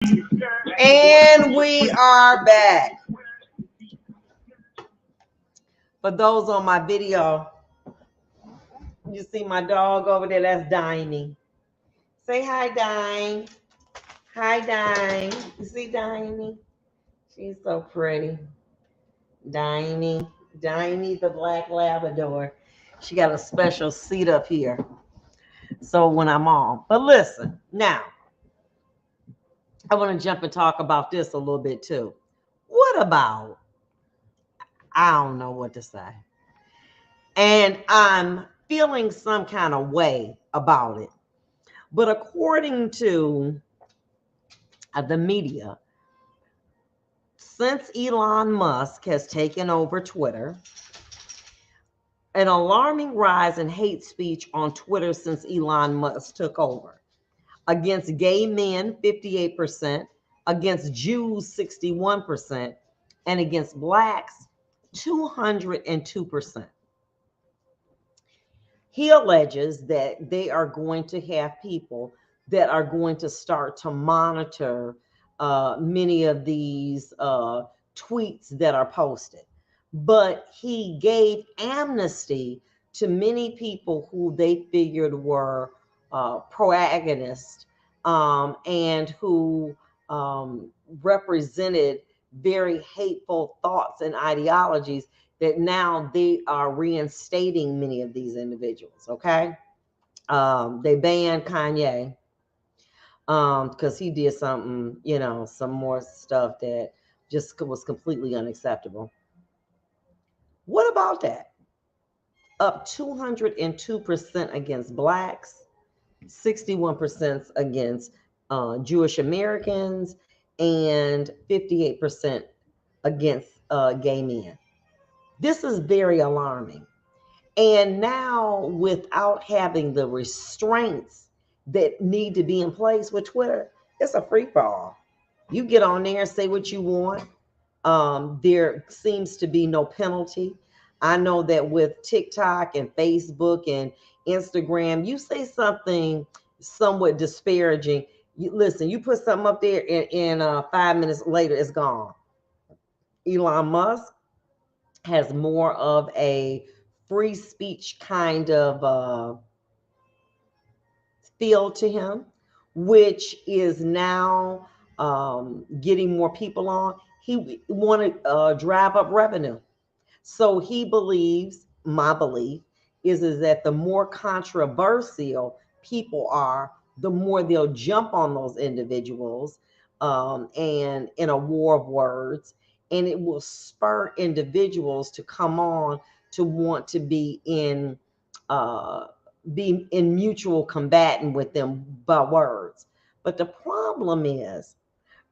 And we are back. For those on my video, you see my dog over there, that's Diney. Say hi, Dine. Hi, Dine. You see Diney? She's so pretty. Diney. Diney, the black Labrador. She got a special seat up here. So when I'm on. But listen, now, I want to jump and talk about this a little bit too. What about, I don't know what to say. And I'm feeling some kind of way about it. But according to the media, since Elon Musk has taken over Twitter, an alarming rise in hate speech on Twitter since Elon Musk took over. Against gay men, 58%, against Jews, 61%, and against blacks, 202%. He alleges that they are going to have people that are going to start to monitor many of these tweets that are posted. But he gave amnesty to many people who they figured were protagonists and who represented very hateful thoughts and ideologies that now they are reinstating many of these individuals. Okay. They banned Kanye because he did something, some more stuff that just was completely unacceptable. What about that? Up 202% against blacks, 61% against Jewish Americans, and 58% against gay men. This is very alarming. And now, without having the restraints that need to be in place with Twitter, it's a free for all. You get on there and say what you want. There seems to be no penalty. I know that with TikTok and Facebook and Instagram, you say something somewhat disparaging. Listen, you put something up there, and 5 minutes later, it's gone. Elon Musk has more of a free speech kind of feel to him, which is now getting more people on. He wanted to drive up revenue. So he believes, my belief is that the more controversial people are, the more they'll jump on those individuals and in a war of words, and it will spur individuals to come on to want to uh, be in mutual combatant with them by words. But the problem is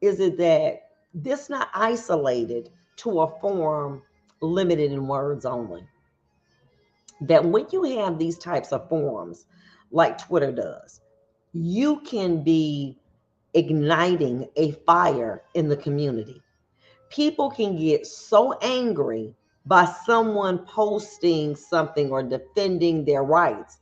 it that this not isolated to a form limited in words only. That when you have these types of forums like Twitter does, you can be igniting a fire in the community. People can get so angry by someone posting something or defending their rights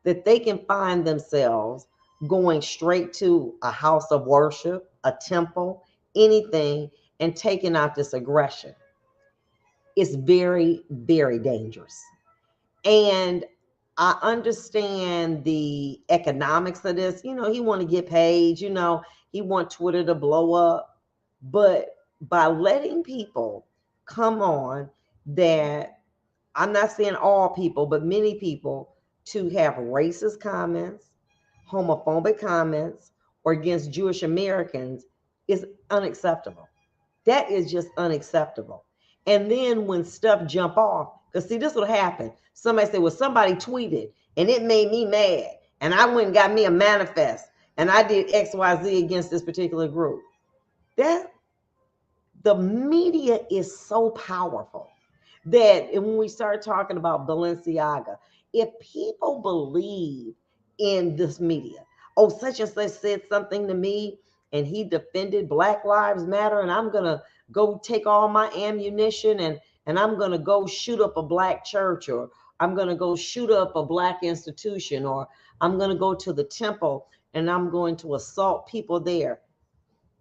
that they can find themselves going straight to a house of worship, a temple, anything, and taking out this aggression. It's very, very dangerous. And I understand the economics of this. He want to get paid, he want Twitter to blow up. But by letting people come on that, I'm not saying all people, but many people, to have racist comments, homophobic comments, or against Jewish Americans is unacceptable. That is just unacceptable. And then when stuff jump off, because see, this will happen. Somebody say, well, somebody tweeted and it made me mad. And I went and got me a manifest and I did XYZ against this particular group. That the media is so powerful that when we start talking about Balenciaga, if people believe in this media, oh, such and such said something to me and he defended Black Lives Matter, and I'm going to go take all my ammunition and I'm going to go shoot up a black church, or I'm going to go shoot up a black institution, or I'm going to go to the temple and I'm going to assault people there.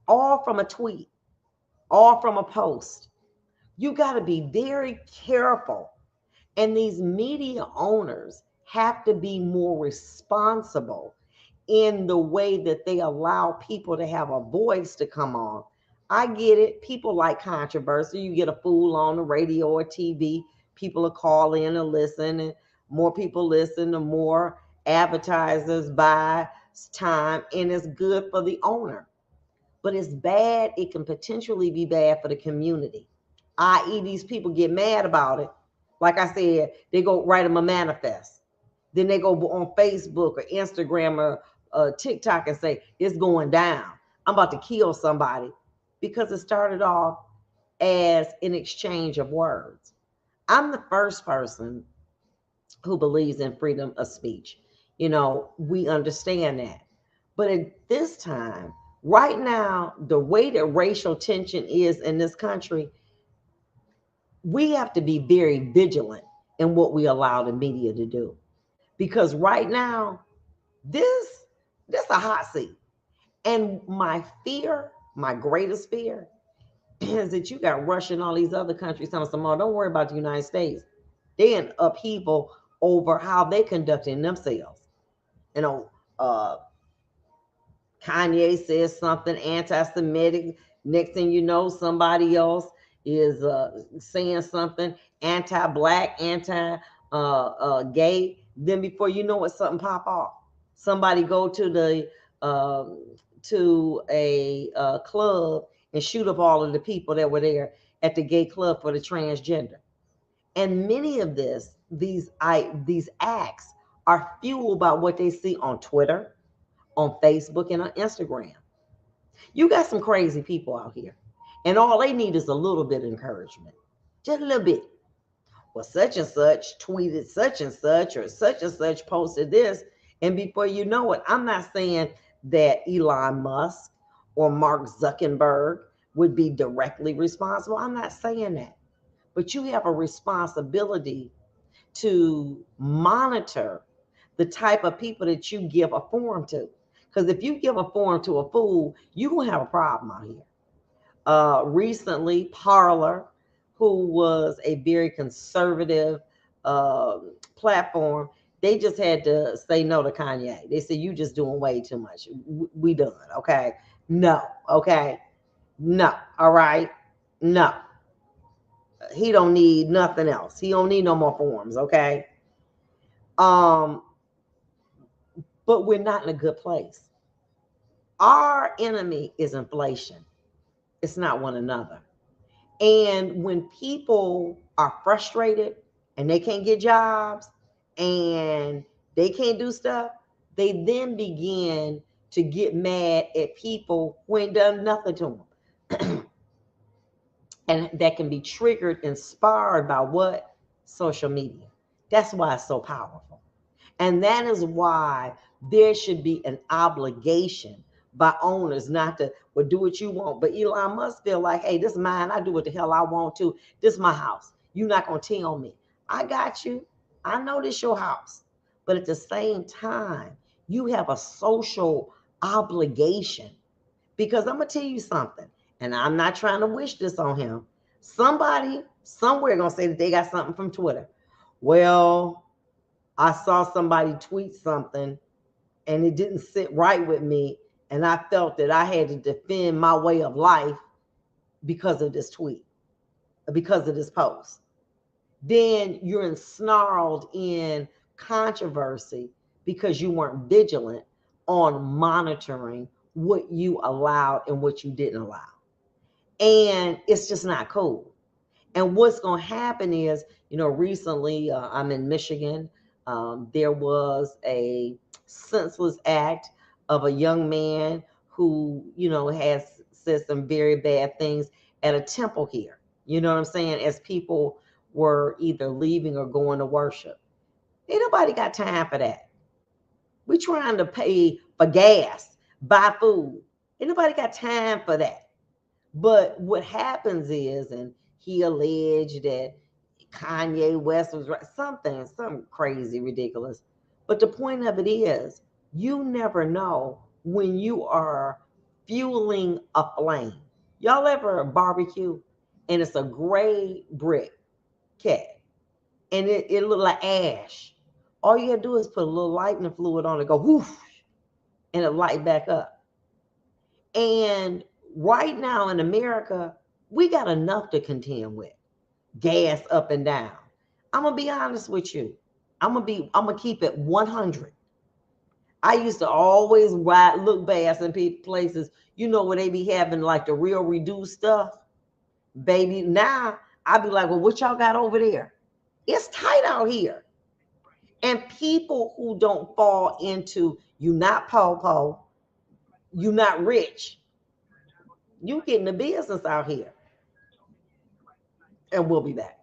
all from a tweet, all from a post. You got to be very careful. And these media owners have to be more responsible in the way that they allow people to have a voice to come on. I get it. People like controversy. You get a fool on the radio or TV, people will call in and listen, and more people listen, the more advertisers buy time, and it's good for the owner. But it's bad. It can potentially be bad for the community, i.e., these people get mad about it. Like I said, they go write them a manifest. Then they go on Facebook or Instagram or TikTok and say, it's going down. I'm about to kill somebody because it started off as an exchange of words. I'm the first person who believes in freedom of speech. We understand that. But at this time, right now, the way that racial tension is in this country, we have to be very vigilant in what we allow the media to do. Because right now, this a hot seat. And my fear, my greatest fear, is that you got Russia and all these other countries telling us, oh, don't worry about the United States. They're in upheaval over how they conducting themselves. You know, uh, Kanye says something anti-Semitic. Next thing you know, somebody else is saying something anti-black, anti-gay. Then before you know it, something pop off. Somebody go to the to a club and shoot up all of the people that were there at the gay club for the transgender. And many of these acts are fueled by what they see on Twitter, on Facebook, and on Instagram. You got some crazy people out here, and all they need is a little bit of encouragement, just a little bit. Well, such and such tweeted such and such posted this, and before you know it, I'm not saying that Elon Musk or Mark Zuckerberg would be directly responsible. I'm not saying that, but you have a responsibility to monitor the type of people that you give a forum to. Because if you give a forum to a fool, you're going to have a problem out here. Recently, Parler, who was a very conservative uh, platform, they just had to say no to Kanye. They said, you just doing way too much. We done, okay? No, okay? No, all right? No. He don't need nothing else. He don't need no more forums, okay? Um, but we're not in a good place. Our enemy is inflation. It's not one another. And when people are frustrated and they can't get jobs and they can't do stuff, they then begin to get mad at people who ain't done nothing to them. And that can be triggered, inspired by what? Social media. That's why it's so powerful. And that is why there should be an obligation by owners not to, well, do what you want. But Elon Musk feel like, hey, this is mine. I do what the hell I want to. This is my house. You're not going to tell me. I got you. I know this your house. But at the same time, you have a social obligation. Because I'm going to tell you something, and I'm not trying to wish this on him. Somebody, somewhere going to say that they got something from Twitter. Well, I saw somebody tweet something and it didn't sit right with me. And I felt that I had to defend my way of life because of this tweet, because of this post. Then you're ensnarled in controversy because you weren't vigilant on monitoring what you allowed and what you didn't allow. And it's just not cool. And what's going to happen is, recently I'm in Michigan. There was a senseless act of a young man who, has said some very bad things at a temple here. You know what I'm saying? As people were either leaving or going to worship. Ain't nobody got time for that. We trying to pay for gas, buy food. Ain't nobody got time for that. But what happens is, and he alleged that Kanye West was right, something crazy, ridiculous. But the point of it is, you never know when you are fueling a flame. Y'all ever barbecue and it's a gray brick cat and it look like ash. All you gotta do is put a little lightning fluid on it, go whoosh, and it light back up. And right now in America, we got enough to contend with. Gas up and down. I'm gonna be honest with you. I'm gonna keep it 100. I used to always look past in places, where they be having like the real reduced stuff. Baby, now I be like, well, what y'all got over there? It's tight out here. And people who don't fall into you not po, you not rich, you getting the business out here. And we'll be back.